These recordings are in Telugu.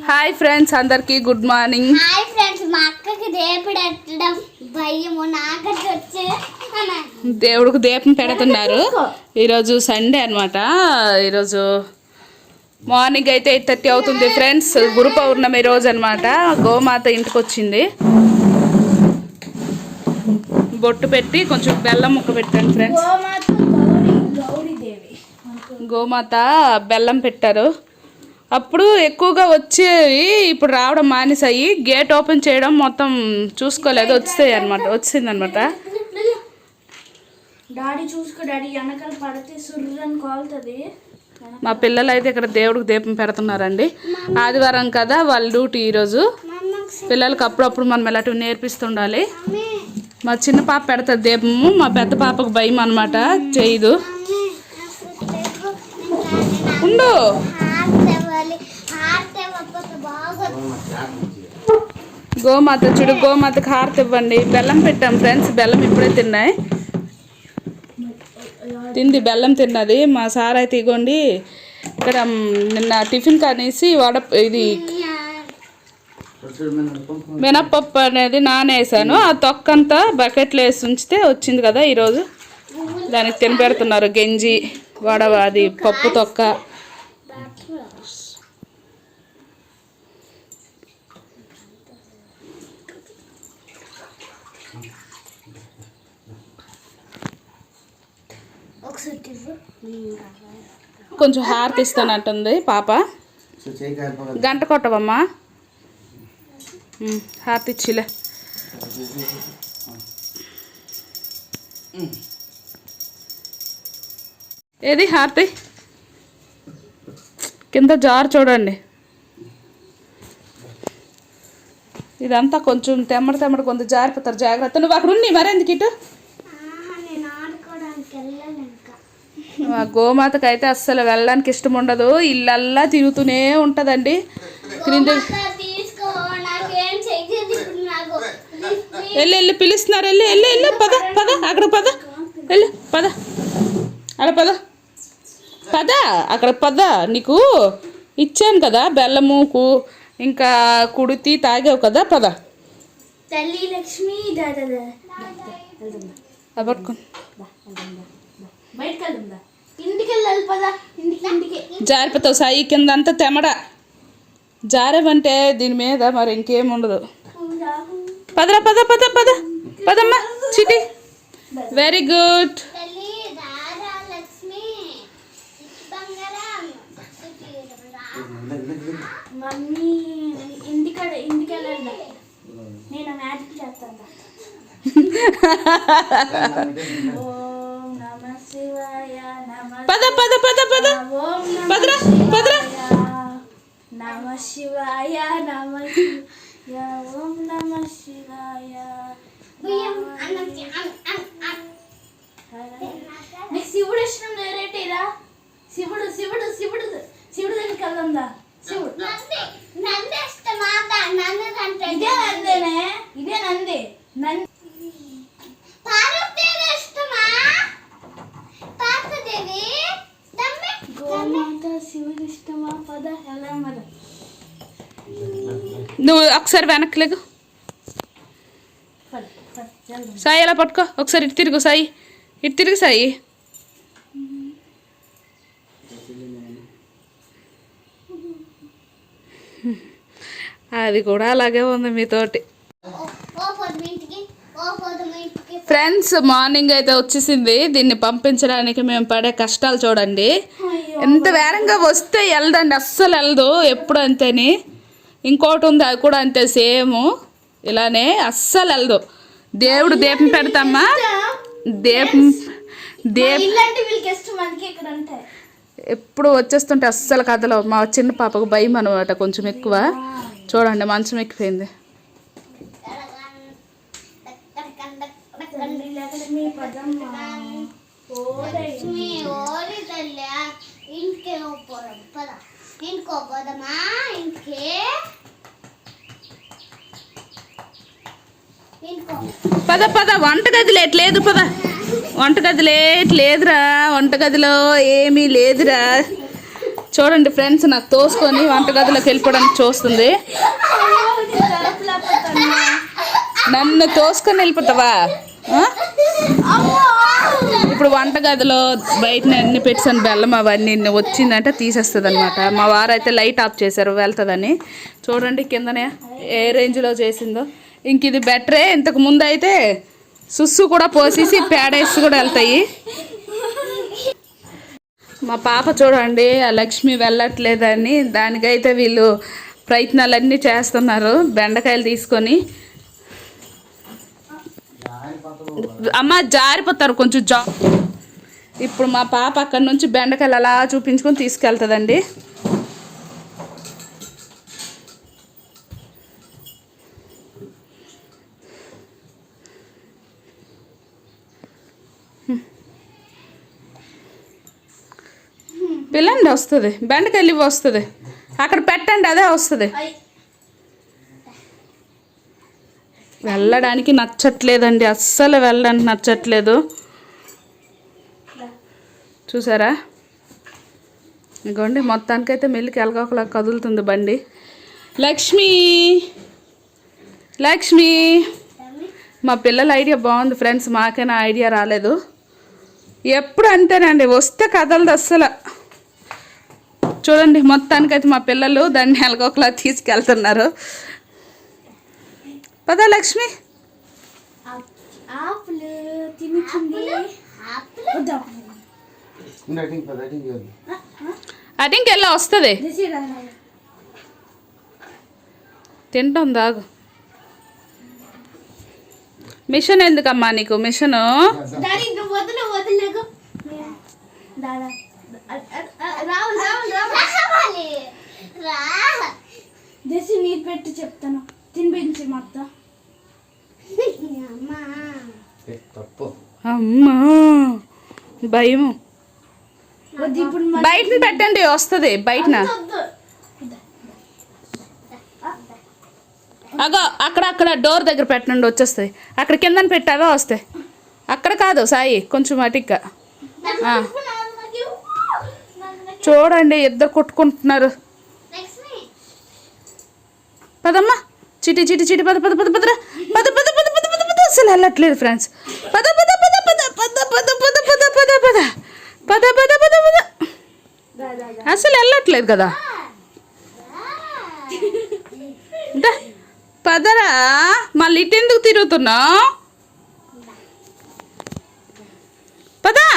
హాయ్ ఫ్రెండ్స్, అందరికి గుడ్ మార్నింగ్. హాయ్ ఫ్రెండ్స్, మా అక్కకి దీపం భయము నాకటి వచ్చే దేవుడికి దీపం పెడుతున్నారు. ఈరోజు సండే అనమాట. ఈరోజు మార్నింగ్ అయితే 8:30 అవుతుంది ఫ్రెండ్స్. గురు పౌర్ణమి రోజు అనమాట. గోమాత ఇంటికి వచ్చింది. బొట్టు పెట్టి కొంచెం బెల్లం ముక్క పెట్టండి ఫ్రెండ్స్. గోమాత బెల్లం పెట్టారు. అప్పుడు ఎక్కువగా వచ్చేవి, ఇప్పుడు రావడం మానేసాయి. గేట్ ఓపెన్ చేయడం మొత్తం చూసుకోలేదు, వచ్చాయి అనమాట. వచ్చిందనమాట. మా పిల్లలు అయితే ఇక్కడ దేవుడికి దీపం పెడుతున్నారండి. ఆదివారం కదా వాళ్ళ డ్యూటీ ఈరోజు. పిల్లలకి అప్పుడప్పుడు మనం ఇలాంటివి నేర్పిస్తుండాలి. మా చిన్న పాప పెడతారు దీపము. మా పెద్ద పాపకు భయం అనమాట, చేయదు. ఉండు. గోమాత చూడు, గోమాతకి హారతి ఇవ్వండి. బెల్లం పెట్టాం ఫ్రెండ్స్. బెల్లం ఇప్పుడే తింది, బెల్లం తిన్నది. మా సార్ అయితే ఇగోండి ఇక్కడ నిన్న టిఫిన్ కనేసి ఇది మినప్పప్పు అనేది నానేసాను. ఆ తొక్కంతా బకెట్లో వేసి ఉంచితే వచ్చింది కదా ఈరోజు. దానికి తినబెడుతున్నారు. గంజి వడవాది పప్పు తొక్క. కొంచెం హారతి ఇస్తానంటుంది పాప. గంట కొట్టవమ్మా. హారతి ఇచ్చిలే. ఏది హారతి? కింద జారు చూడండి. ఇదంతా కొంచెం తెమ్మడి కొంచెం జారిపోతారు, జాగ్రత్త. నువ్వు అక్కడ ఉన్ని మరెందుకు ఇటు. గోమాతకు అయితే అస్సలు వెళ్ళడానికి ఇష్టం ఉండదు. ఇల్లల్లా తిరుగుతూనే ఉంటుందండి. వెళ్ళి పిలుస్తున్నారు. వెళ్ళి పద అక్కడ పద. వెళ్ళి పద అక్కడ పద అక్కడ పద. నీకు ఇచ్చాను కదా బెల్లము, ఇంకా కుడితి తాగావు కదా. పద తల్లి లక్ష్మి పట్టుకో. జారిపోతావు సాయి. కింద అంతా తెమడ. జారేవంటే దీని మీద మరి ఇంకేం ఉండదు. పదరా పదమ్మా చిటి. Very good. పదరా. నమ శివాయ నమ ఓం నమ శివాయ. నీకు శివుడు ఇష్టం నేరేటేరా. శివుడు దగ్గరికి వెళ్దా. శివుడు నంది ఇష్టమా? ఇదే నంది. పార్వతీదేవి ఇష్టమా? పార్వతీదేవి గోమాత శివుడు ఇష్టమా? పద ఎలా మరి. నువ్వు ఒకసారి వెనక్కి లేగు సాయి. ఎలా పట్టుకో. ఒకసారి ఇటు తిరుగు సాయి. ఇటు తిరుగు సాయి. అది కూడా అలాగే ఉంది మీతోటి. ఫ్రెండ్స్, మార్నింగ్ అయితే వచ్చేసింది. దీన్ని పంపించడానికి మేము పడే కష్టాలు చూడండి. ఎంత వేరంగా వస్తే వెళ్ళదండి, అస్సలు వెళ్ళదు. ఎప్పుడు అంతేని. ఇంకోటి ఉంది, అది కూడా అంతే సేమ్ ఇలానే, అస్సలు వెళ్ళదు. దేవుడు దీపం పెడతామా, దీపం ఎప్పుడు వచ్చేస్తుంటే అస్సలు కథలో. మా చిన్న పాపకు భయం అనమాట కొంచెం ఎక్కువ. చూడండి మంచం ఎక్కిపోయింది. పద వంటగది లేదు. పద వంటగది లేదురా. వంటగదిలో ఏమీ లేదురా. చూడండి ఫ్రెండ్స్, నాకు తోసుకొని వంటగదిలోకి వెళ్ళిపోవడానికి చూస్తుంది. నన్ను తోసుకొని వెళ్ళిపోతావా? ఇప్పుడు వంటగదిలో బయట అన్ని పెట్టాను, బెల్లం అవన్నీ వచ్చిందంటే తీసేస్తుంది అనమాట. మా వారైతే లైట్ ఆఫ్ చేశారు వెళ్తుందని. చూడండి కిందనే ఏ రేంజ్లో చేసిందో. ఇంక ఇది బెటరే. ఇంతకు ముందు అయితే సుస్సు కూడా పోసేసి పేడేసి కూడా వెళ్తాయి. మా పాప చూడండి, ఆ లక్ష్మి వెళ్ళట్లేదని దానికైతే వీళ్ళు ప్రయత్నాలన్నీ చేస్తున్నారు. బెండకాయలు తీసుకొని అమ్మ జారిపోతారు కొంచెం ఇప్పుడు మా పాప అక్కడి నుంచి బెండకాయలు అలా చూపించుకొని తీసుకెళ్తుందండి. పిల్లండి వస్తుంది, బెండకాయలు ఇవి వస్తుంది, అక్కడ పెట్టండి అదే వస్తుంది. వెళ్ళడానికి నచ్చట్లేదండి, అస్సలు వెళ్ళడానికి నచ్చట్లేదు. చూసారా? ఇదిగోండి మొత్తానికైతే మెల్లికి ఎలగొకలా కదులుతుంది బండి. లక్ష్మి లక్ష్మి మా పిల్లల ఐడియా బాగుంది ఫ్రెండ్స్, మాకైనా ఐడియా రాలేదు. ఎప్పుడు అంతేనండి, వస్తే కదలదు అస్సలు. చూడండి మొత్తానికైతే మా పిల్లలు దాన్ని ఎలగొకలా తీసుకెళ్తున్నారు. పదా లక్ష్మి, అటింకి వెళ్ళా వస్తుంది, తింటాం దాగు. మిషన్ ఎందుకమ్మా నీకు? మిషను నీరు పెట్టి చెప్తాను, తినిపించి మొత్తం. అమ్మా భయము. బయట పెట్టండి వస్తుంది, బయటన. అగో అక్కడ డోర్ దగ్గర పెట్టండి వచ్చేస్తాయి. అక్కడ కిందని పెట్టావా వస్తాయి. అక్కడ కాదు సాయి, కొంచెం అటిగ్గా. చూడండి ఇద్దరు కొట్టుకుంటున్నారు. పదమ్మా చిటి చిటి చిటి పద పద పద పద పద పద పద పద పద పద. అసలు వెళ్ళట్లేదు ఫ్రెండ్స్. పద పద పద పద పద పద పద పద పద పద పద పద పద పద. అసలు వెళ్ళట్లేదు కదా. పదరా, మళ్ళీ ఇటు ఎందుకు తిరుగుతున్నావు? పదా,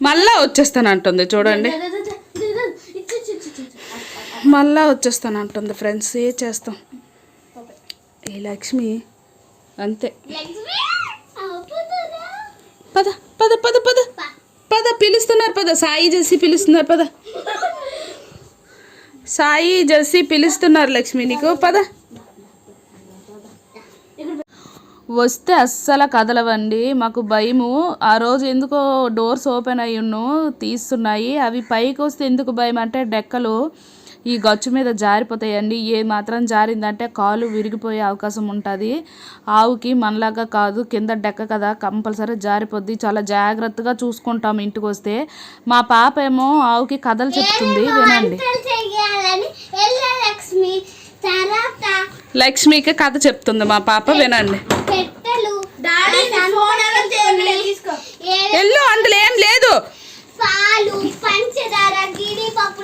మళ్ళా వచ్చేస్తానంటుంది చూడండి, మళ్ళా వచ్చేస్తానంటుంది ఫ్రెండ్స్. ఏ చేస్తాం, ఏ లక్ష్మి అంతే. పద పద పద పద పద, పిలుస్తున్నారు పద. సాయి జెస్సీ పిలుస్తున్నారు పద. సాయి జెస్సీ పిలుస్తున్నారు లక్ష్మి నీకు, పద. వస్తే అస్సలు కదలవండి, మాకు భయము. ఆ రోజు ఎందుకో డోర్స్ ఓపెన్ అయ్యును తీస్తున్నాయి. అవి పైకి వస్తే ఎందుకు భయం అంటే డెక్కలు ఈ గచ్చు మీద జారిపోతాయండి. ఏ మాత్రం జారిందంటే కాలు విరిగిపోయే అవకాశం ఉంటుంది. ఆవుకి మనలాగా కాదు, కింద డెక్క కదా, కంపల్సరీ జారిపోద్ది. చాలా జాగ్రత్తగా చూసుకుంటాం ఇంటికి వస్తే. మా పాప ఏమో ఆవుకి కథలు చెప్తుంది, వినండి. లక్ష్మికి కథ చెప్తుంది మా పాప, వినండి. ఎల్లు అందులో ఏం లేదు. పాలు, పంచదార, జీడిపప్పు,